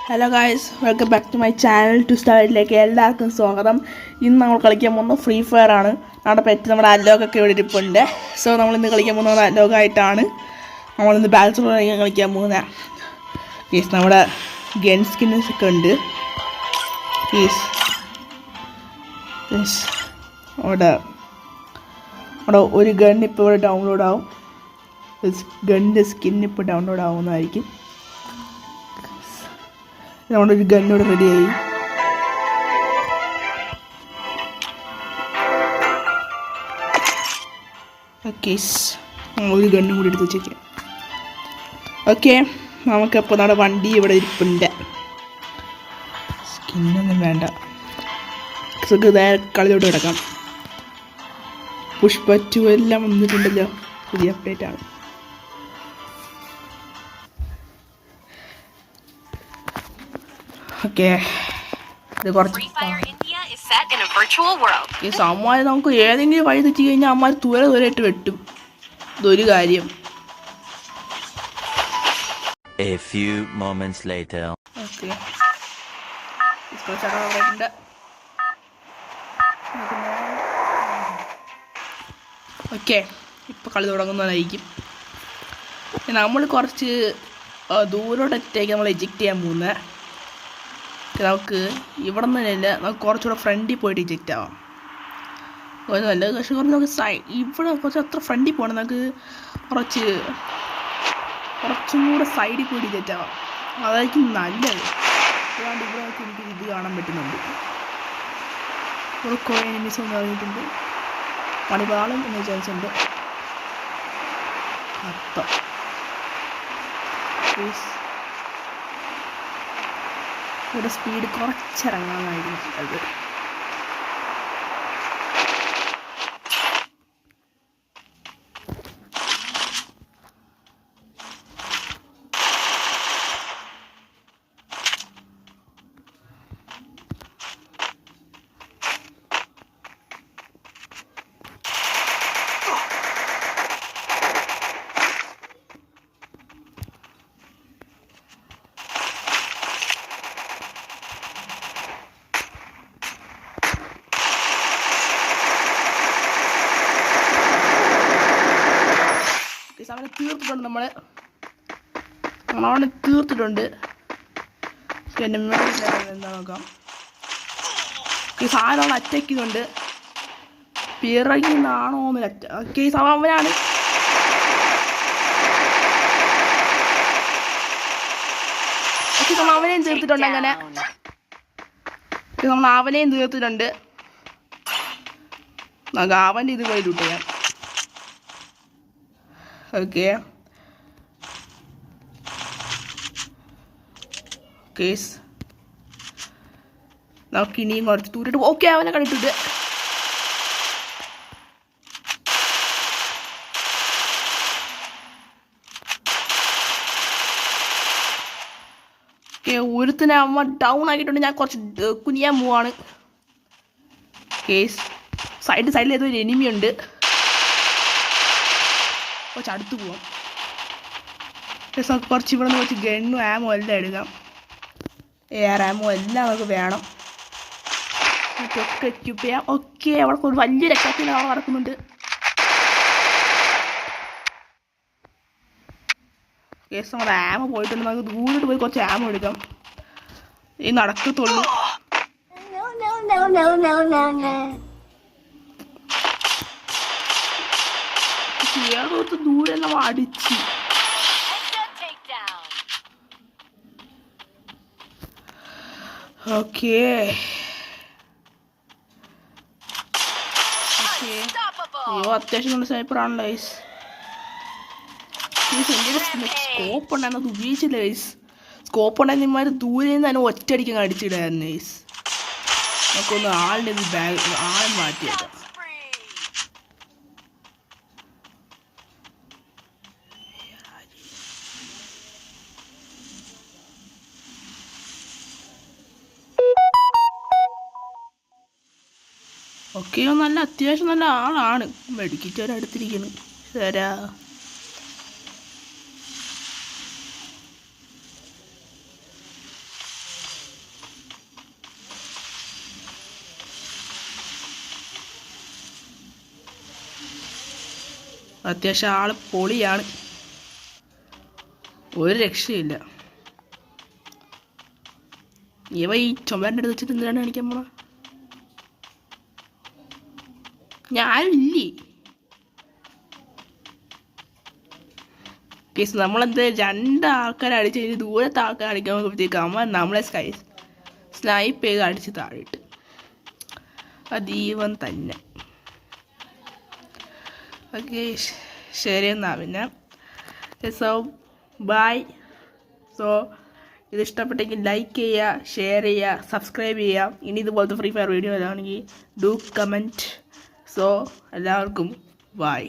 Hello guys, welcome back to my channel to സ്റ്റാറിലേക്ക് എല്ലാവർക്കും സ്വാഗതം. ഇന്ന് നമ്മൾ കളിക്കാൻ പോകുന്നത് ഫ്രീ ഫയർ ആണ്. നമ്മുടെ പെറ്റ് നമ്മുടെ അലോകൊക്കെ ഇവിടെ ഇരിപ്പുണ്ട്. സോ നമ്മളിന്ന് കളിക്കാൻ പോകുന്നത് അലോകായിട്ടാണ്. നമ്മളിന്ന് ബാലൻസ് കളിക്കാൻ പോകുന്നത്. യെസ്, നമ്മുടെ ഗൺ സ്കിൻസ് ഒക്കെ ഉണ്ട്. യെസ് യെസ് അവിടെ ഒരു ഗൺ ഇപ്പോൾ ഇവിടെ ഡൗൺലോഡ് ആവും. ഗണ്ണിൻ്റെ സ്കിൻ ഇപ്പോൾ ഡൗൺലോഡ് ആവുന്നതായിരിക്കും. നമ്മുടെ ഒരു ഗണ്ണോട് റെഡിയായി. ഓക്കെ, ഒരു ഗണ്ണും കൂടി എടുത്ത് വെച്ചേക്കാം. ഓക്കെ, നമുക്കപ്പോൾ നമ്മുടെ വണ്ടി ഇവിടെ ഇരിപ്പുണ്ട്. സ്കിന്നൊന്നും വേണ്ട, നേരെ കളിയോട്ട് കിടക്കാം. പുഷ്പ 2 എല്ലാം വന്നിട്ടുണ്ടല്ലോ, പുതിയ അപ്ഡേറ്റ് ആണ്. ഓക്കെ, ഇത് കുറച്ച് ഈ അമ്മാര് നമുക്ക് ഏതെങ്കിലും വഴി തെറ്റി കഴിഞ്ഞാൽ അമ്മാര് ദൂരെ വെട്ടും. ഇതൊരു കാര്യം. ഓക്കെ, ഇപ്പൊ കളി തുടങ്ങുന്നതായിരിക്കും. നമ്മൾ കുറച്ച് ദൂരോട്ടേക്ക് നമ്മൾ എജക്റ്റ് ചെയ്യാൻ പോകുന്നത്. നമുക്ക് ഇവിടെ നിന്നല്ല, നമുക്ക് കുറച്ചുകൂടെ ഫ്രണ്ടിൽ പോയിട്ട് ഇജക്റ്റ് ആവാം. നല്ല പക്ഷേ കുറച്ച് നമുക്ക് ഇവിടെ കുറച്ച് അത്ര ഫ്രണ്ടിൽ പോകണം. നമുക്ക് കുറച്ചും കൂടെ സൈഡിൽ പോയിട്ട് ഇജക്റ്റ് ആവാം. അതായിരിക്കും നല്ലത്. അതുകൊണ്ട് ഇവിടെ എനിക്ക് ഇത് കാണാൻ പറ്റുന്നുണ്ട്. ഇവിടെ കുറേ എനിമീസ് ഒന്ന് ഇറങ്ങിയിട്ടുണ്ട്. മണിപാളം എന്ന ചാൻസ് ഉണ്ട്. അർത്ഥം ഇവിടെ സ്പീഡ് കുറച്ചിറങ്ങാനായിരുന്നു അത്. അവനെ തീർത്തിട്ടുണ്ട്. നമ്മളവനെ തീർത്തിട്ടുണ്ട്. പിന്നെ എന്താ നോക്കാം. ഈ സാധനം അറ്റാക്ക് ചെയ്യുന്നുണ്ട്. പിറകിന്നാണോ എന്ന് കേസ് അവനാണ്. നമ്മൾ അവനെയും തീർത്തിട്ടുണ്ട്. അങ്ങനെ നമ്മൾ അവനെയും തീർത്തിട്ടുണ്ട്. നമുക്ക് അവൻ്റെ ഇത് പോയി ലൂട്ട് ചെയ്യാം. ഓക്കെ, കേസ് നമുക്ക് ഇനിയും കുറച്ച് ദൂരിട്ട്. ഓക്കെ, അവനെ കണ്ടിട്ടുണ്ട്. ഓക്കെ, ഒരുത്തിനെ അമ്മ ഡൗൺ ആക്കിയിട്ടുണ്ട്. ഞാൻ കുറച്ച് കുനിയാൻ പോവാണ്. കേസ് സൈഡിൽ ഏതോ ഒരു എനിമി ഉണ്ട്. കുറച്ച് അടുത്ത് പോവാം. കുറച്ച് ഇവിടെ നിന്ന് കുറച്ച് ഗണ്ണും ആമോ എല്ലാം എടുക്കാം. എയർ ആമോ എല്ലാം നമുക്ക് വേണം. ഒക്കെ എക്യൂപ്പ് ചെയ്യാം. ഓക്കെ, അവിടെ ഒരു വലിയൊരു അറ്റാക്കിന് അവിടെ നടക്കുന്നുണ്ട്. കേസ് നമ്മുടെ ആമോ പോയിട്ടുണ്ട്. നമുക്ക് ദൂരോട്ട് പോയി കുറച്ച് ആമോ എടുക്കാം. ഈ നടക്കത്തുള്ളൂ. ഏതോർത്ത് ദൂരെ നമ്മൾ അടിച്ച്. ഓക്കെ, അയ്യോ, അത്യാവശ്യം നല്ല സ്നൈപ്പറാണല്ലോ ഗൈസ്. സ്കോപ്പ് ഉണ്ടായിരുന്നു, അത് ഉപയോഗിച്ചില്ല ഗൈസ്. സ്കോപ്പ് ഉണ്ടായിരുന്നു ഇമാര് ദൂരെ നിന്ന് തന്നെ ഒറ്റയടിക്കാൻ അടിച്ചിടായിരുന്നു ഗൈസ്. നമുക്കൊന്ന് ആളിൻ്റെ ആളെ മാറ്റിയേക്കാം. ഓക്കെ, നല്ല അത്യാവശ്യം നല്ല ആളാണ്. മെഡിക്കിറ്റ് വരെ അടുത്തിരിക്കുന്നു. ശരാ അത്യാവശ്യം ആള് പൊളിയാണ്, ഒരു രക്ഷയില്ല. ഇവ ഈ ചുമരിൻ്റെ അടുത്ത് വെച്ചിട്ട് എന്തിനാണ് കാണിക്കാൻ പോണ? ഞാനില്ലേ കേസ്. നമ്മളെന്ത് 2 ആൾക്കാരെ അടിച്ച് കഴിഞ്ഞ് ദൂരത്തെ ആൾക്കാരെ അടിക്കാൻ നോക്കുമ്പോഴത്തേക്ക് അമ്മ നമ്മളെ സ്നൈപ്പ് ചെയ്ത് അടിച്ച് താഴെയിട്ട്. അതീവൻ തന്നെ. ഓക്കെ, ശരി എന്നാ പിന്നെ. So by. സോ ഇത് ഇഷ്ടപ്പെട്ടെങ്കിൽ ലൈക്ക് ചെയ്യുക, ഷെയർ ചെയ്യുക, സബ്സ്ക്രൈബ് ചെയ്യുക. ഇനി ഇതുപോലത്തെ ഫ്രീ ഫയർ വീഡിയോ വരാണെങ്കിൽ ഡു കമൻറ്റ്. സോ എല്ലാവർക്കും ബൈ.